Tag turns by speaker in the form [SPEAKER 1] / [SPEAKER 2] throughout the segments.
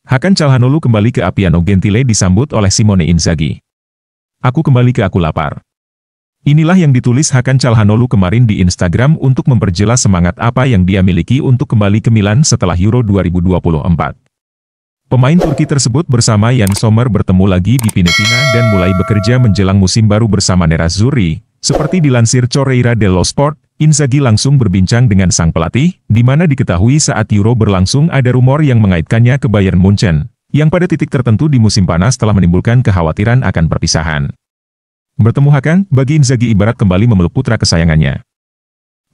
[SPEAKER 1] Hakan Calhanoglu kembali ke Appiano Gentile disambut oleh Simone Inzaghi. Aku kembali ke aku lapar. Inilah yang ditulis Hakan Calhanoglu kemarin di Instagram untuk memperjelas semangat apa yang dia miliki untuk kembali ke Milan setelah Euro 2024. Pemain Turki tersebut bersama Yann Sommer bertemu lagi di Fiorentina dan mulai bekerja menjelang musim baru bersama Nerazzurri. Seperti dilansir Corriere dello Sport, Inzaghi langsung berbincang dengan sang pelatih, di mana diketahui saat Euro berlangsung ada rumor yang mengaitkannya ke Bayern Munchen, yang pada titik tertentu di musim panas telah menimbulkan kekhawatiran akan perpisahan. Bertemu Hakan, bagi Inzaghi ibarat kembali memeluk putra kesayangannya.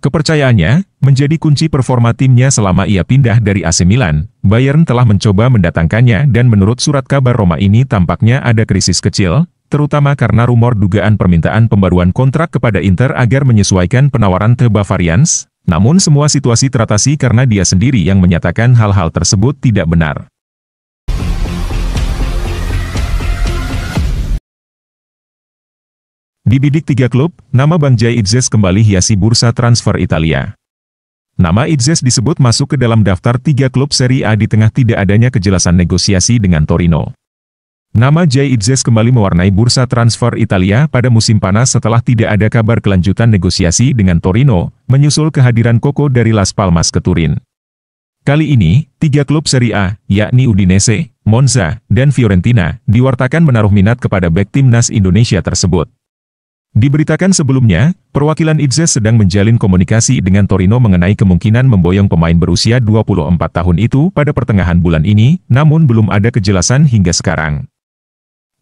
[SPEAKER 1] Kepercayaannya, menjadi kunci performa timnya selama ia pindah dari AC Milan. Bayern telah mencoba mendatangkannya dan menurut surat kabar Roma ini tampaknya ada krisis kecil, terutama karena rumor dugaan permintaan pembaruan kontrak kepada Inter agar menyesuaikan penawaran The Bavarians. Namun semua situasi teratasi karena dia sendiri yang menyatakan hal-hal tersebut tidak benar. Di bidik 3 klub, nama Bang Jay Itzes kembali hiasi bursa transfer Italia. Nama Itzes disebut masuk ke dalam daftar 3 klub Serie A di tengah tidak adanya kejelasan negosiasi dengan Torino. Nama Jay Itzes kembali mewarnai bursa transfer Italia pada musim panas setelah tidak ada kabar kelanjutan negosiasi dengan Torino, menyusul kehadiran Coco dari Las Palmas ke Turin. Kali ini, 3 klub Serie A, yakni Udinese, Monza, dan Fiorentina, diwartakan menaruh minat kepada bek timnas Indonesia tersebut. Diberitakan sebelumnya, perwakilan Itzes sedang menjalin komunikasi dengan Torino mengenai kemungkinan memboyong pemain berusia 24 tahun itu pada pertengahan bulan ini, namun belum ada kejelasan hingga sekarang.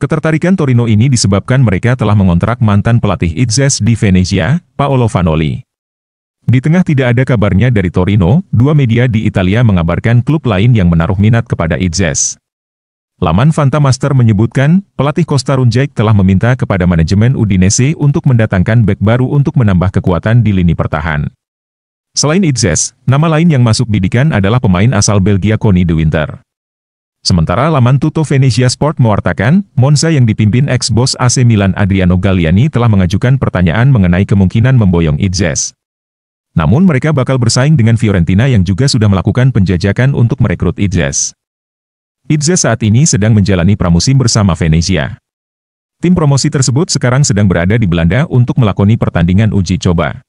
[SPEAKER 1] Ketertarikan Torino ini disebabkan mereka telah mengontrak mantan pelatih Itzes di Venezia, Paolo Vanoli. Di tengah tidak ada kabarnya dari Torino, 2 media di Italia mengabarkan klub lain yang menaruh minat kepada Itzes. Laman Fantamaster menyebutkan, pelatih Costa Runjaic telah meminta kepada manajemen Udinese untuk mendatangkan bek baru untuk menambah kekuatan di lini pertahan. Selain Itzes, nama lain yang masuk bidikan adalah pemain asal Belgia Connie de Winter. Sementara laman Tutto Venezia Sport mewartakan, Monza yang dipimpin ex-bos AC Milan Adriano Galliani telah mengajukan pertanyaan mengenai kemungkinan memboyong Itzes. Namun mereka bakal bersaing dengan Fiorentina yang juga sudah melakukan penjajakan untuk merekrut Itzes. Itzes saat ini sedang menjalani pramusim bersama Venezia. Tim promosi tersebut sekarang sedang berada di Belanda untuk melakoni pertandingan uji coba.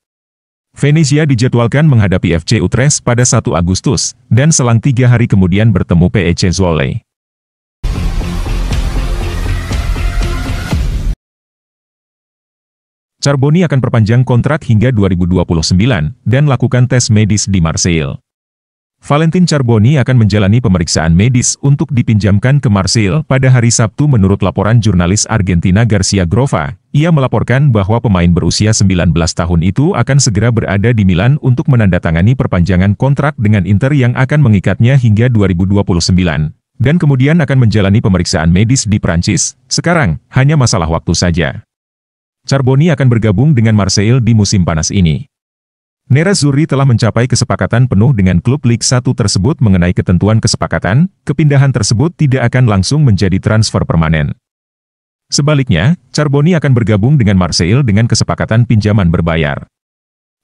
[SPEAKER 1] Venezia dijadwalkan menghadapi FC Utrecht pada 1 Agustus, dan selang 3 hari kemudian bertemu PEC Zwolle. Charbonny akan perpanjang kontrak hingga 2029, dan lakukan tes medis di Marseille. Valentin Charbonny akan menjalani pemeriksaan medis untuk dipinjamkan ke Marseille pada hari Sabtu menurut laporan jurnalis Argentina Garcia Grova. Ia melaporkan bahwa pemain berusia 19 tahun itu akan segera berada di Milan untuk menandatangani perpanjangan kontrak dengan Inter yang akan mengikatnya hingga 2029, dan kemudian akan menjalani pemeriksaan medis di Prancis. Sekarang, hanya masalah waktu saja. Charbonny akan bergabung dengan Marseille di musim panas ini. Nerazzurri telah mencapai kesepakatan penuh dengan klub Liga 1 tersebut mengenai ketentuan kesepakatan, kepindahan tersebut tidak akan langsung menjadi transfer permanen. Sebaliknya, Charbonny akan bergabung dengan Marseille dengan kesepakatan pinjaman berbayar.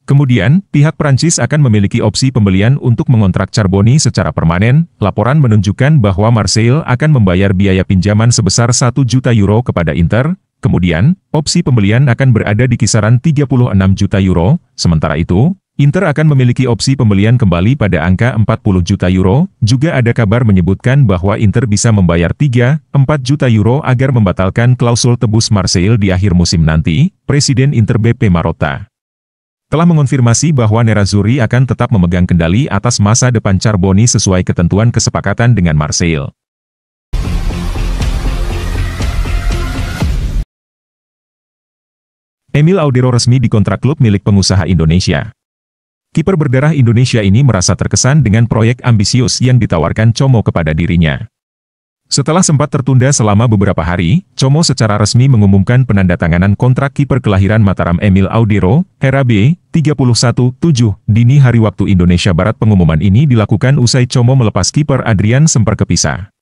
[SPEAKER 1] Kemudian, pihak Prancis akan memiliki opsi pembelian untuk mengontrak Charbonny secara permanen. Laporan menunjukkan bahwa Marseille akan membayar biaya pinjaman sebesar 1 juta euro kepada Inter. Kemudian, opsi pembelian akan berada di kisaran 36 juta euro, sementara itu, Inter akan memiliki opsi pembelian kembali pada angka 40 juta euro. Juga ada kabar menyebutkan bahwa Inter bisa membayar 3-4 juta euro agar membatalkan klausul tebus Marseille di akhir musim nanti. Presiden Inter BP Marotta telah mengonfirmasi bahwa Nerazzurri akan tetap memegang kendali atas masa depan Charbonny sesuai ketentuan kesepakatan dengan Marseille. Emil Audero resmi dikontrak klub milik pengusaha Indonesia. Kiper berdarah Indonesia ini merasa terkesan dengan proyek ambisius yang ditawarkan Como kepada dirinya. Setelah sempat tertunda selama beberapa hari, Como secara resmi mengumumkan penandatanganan kontrak kiper kelahiran Mataram Emil Audero, RAB, 31/7, dini hari waktu Indonesia Barat. Pengumuman ini dilakukan usai Como melepas kiper Adrian Semperkepisa.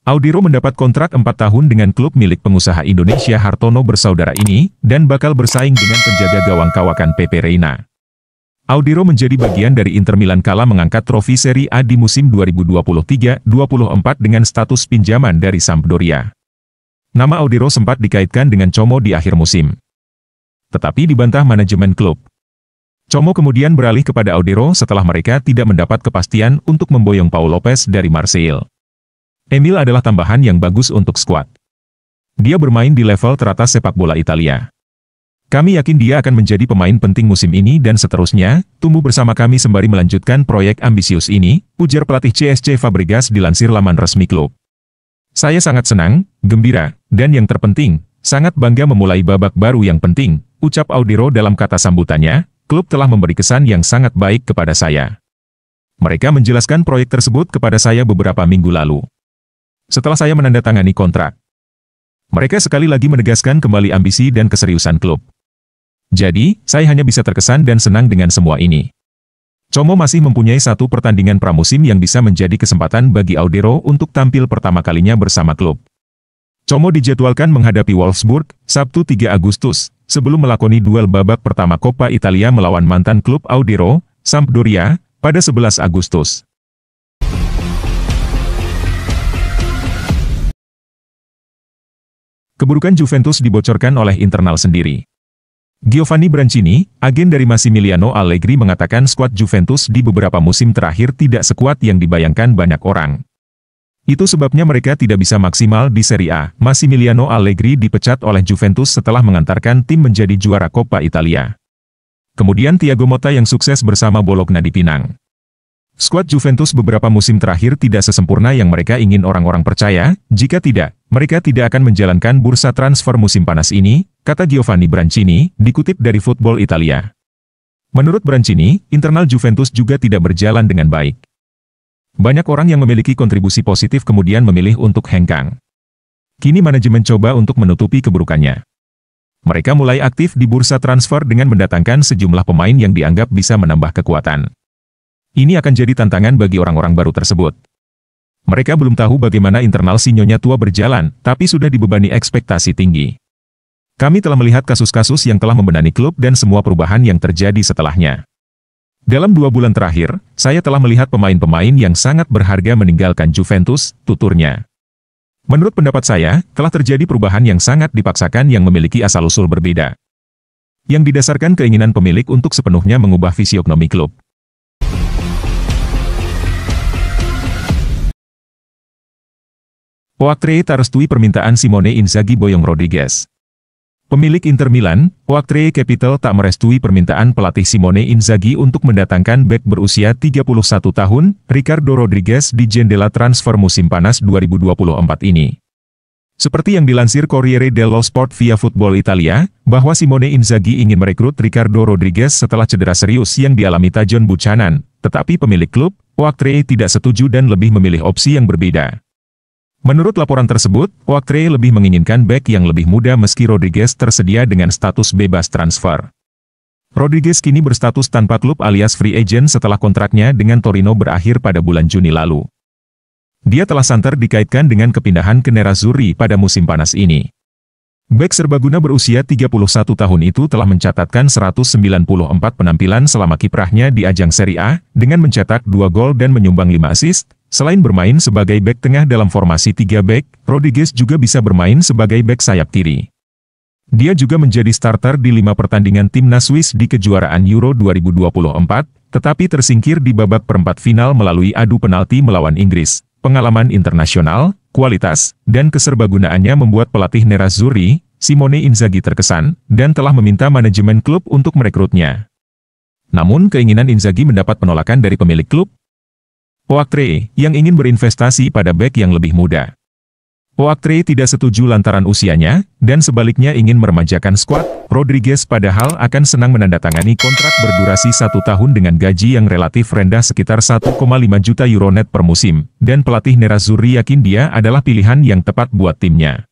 [SPEAKER 1] Audero mendapat kontrak 4 tahun dengan klub milik pengusaha Indonesia Hartono bersaudara ini, dan bakal bersaing dengan penjaga gawang kawakan PP Reina. Audero menjadi bagian dari Inter Milan kala mengangkat trofi Serie A di musim 2023-24 dengan status pinjaman dari Sampdoria. Nama Audero sempat dikaitkan dengan Como di akhir musim, tetapi dibantah manajemen klub. Como kemudian beralih kepada Audero setelah mereka tidak mendapat kepastian untuk memboyong Pau Lopez dari Marseille. Emil adalah tambahan yang bagus untuk skuad. Dia bermain di level teratas sepak bola Italia. Kami yakin dia akan menjadi pemain penting musim ini dan seterusnya, tumbuh bersama kami sembari melanjutkan proyek ambisius ini, ujar pelatih CSC Fabregas dilansir laman resmi klub. Saya sangat senang, gembira, dan yang terpenting, sangat bangga memulai babak baru yang penting, ucap Audero dalam kata sambutannya, klub telah memberi kesan yang sangat baik kepada saya. Mereka menjelaskan proyek tersebut kepada saya beberapa minggu lalu. Setelah saya menandatangani kontrak, mereka sekali lagi menegaskan kembali ambisi dan keseriusan klub. Jadi, saya hanya bisa terkesan dan senang dengan semua ini. Como masih mempunyai satu pertandingan pramusim yang bisa menjadi kesempatan bagi Audero untuk tampil pertama kalinya bersama klub. Como dijadwalkan menghadapi Wolfsburg, Sabtu 3 Agustus, sebelum melakoni duel babak pertama Coppa Italia melawan mantan klub Audero, Sampdoria, pada 11 Agustus. Keburukan Juventus dibocorkan oleh internal sendiri. Giovanni Brancini, agen dari Massimiliano Allegri mengatakan skuad Juventus di beberapa musim terakhir tidak sekuat yang dibayangkan banyak orang. Itu sebabnya mereka tidak bisa maksimal di Serie A. Massimiliano Allegri dipecat oleh Juventus setelah mengantarkan tim menjadi juara Coppa Italia. Kemudian Thiago Motta yang sukses bersama Bologna dipinang. Skuad Juventus beberapa musim terakhir tidak sesempurna yang mereka ingin orang-orang percaya, jika tidak, mereka tidak akan menjalankan bursa transfer musim panas ini, kata Giovanni Brancini, dikutip dari Football Italia. Menurut Brancini, internal Juventus juga tidak berjalan dengan baik. Banyak orang yang memiliki kontribusi positif kemudian memilih untuk hengkang. Kini manajemen coba untuk menutupi keburukannya. Mereka mulai aktif di bursa transfer dengan mendatangkan sejumlah pemain yang dianggap bisa menambah kekuatan. Ini akan jadi tantangan bagi orang-orang baru tersebut. Mereka belum tahu bagaimana internal si Nyonya tua berjalan, tapi sudah dibebani ekspektasi tinggi. Kami telah melihat kasus-kasus yang telah membenani klub dan semua perubahan yang terjadi setelahnya. Dalam 2 bulan terakhir, saya telah melihat pemain-pemain yang sangat berharga meninggalkan Juventus, tuturnya. Menurut pendapat saya, telah terjadi perubahan yang sangat dipaksakan yang memiliki asal-usul berbeda, yang didasarkan keinginan pemilik untuk sepenuhnya mengubah fisionomi klub. Oaktree tak restui permintaan Simone Inzaghi boyong Rodriguez. Pemilik Inter Milan, Oaktree Capital tak merestui permintaan pelatih Simone Inzaghi untuk mendatangkan bek berusia 31 tahun, Ricardo Rodriguez di jendela transfer musim panas 2024 ini. Seperti yang dilansir Corriere dello Sport via Football Italia, bahwa Simone Inzaghi ingin merekrut Ricardo Rodriguez setelah cedera serius yang dialami Tajon Buchanan, tetapi pemilik klub, Oaktree tidak setuju dan lebih memilih opsi yang berbeda. Menurut laporan tersebut, Oaktree lebih menginginkan bek yang lebih muda meski Rodriguez tersedia dengan status bebas transfer. Rodriguez kini berstatus tanpa klub alias free agent setelah kontraknya dengan Torino berakhir pada bulan Juni lalu. Dia telah santer dikaitkan dengan kepindahan ke Nerazzurri pada musim panas ini. Bek serbaguna berusia 31 tahun itu telah mencatatkan 194 penampilan selama kiprahnya di ajang Serie A, dengan mencetak 2 gol dan menyumbang 5 assist. Selain bermain sebagai bek tengah dalam formasi 3 bek, Rodriguez juga bisa bermain sebagai bek sayap kiri. Dia juga menjadi starter di 5 pertandingan timnas Swiss di kejuaraan Euro 2024, tetapi tersingkir di babak perempat final melalui adu penalti melawan Inggris. Pengalaman internasional, kualitas, dan keserbagunaannya membuat pelatih Nerazzurri, Simone Inzaghi terkesan, dan telah meminta manajemen klub untuk merekrutnya. Namun keinginan Inzaghi mendapat penolakan dari pemilik klub, Oaktree, yang ingin berinvestasi pada bek yang lebih muda. Oaktree tidak setuju lantaran usianya, dan sebaliknya ingin meremajakan skuad. Rodriguez padahal akan senang menandatangani kontrak berdurasi 1 tahun dengan gaji yang relatif rendah sekitar 1,5 juta euro net per musim, dan pelatih Nerazzurri yakin dia adalah pilihan yang tepat buat timnya.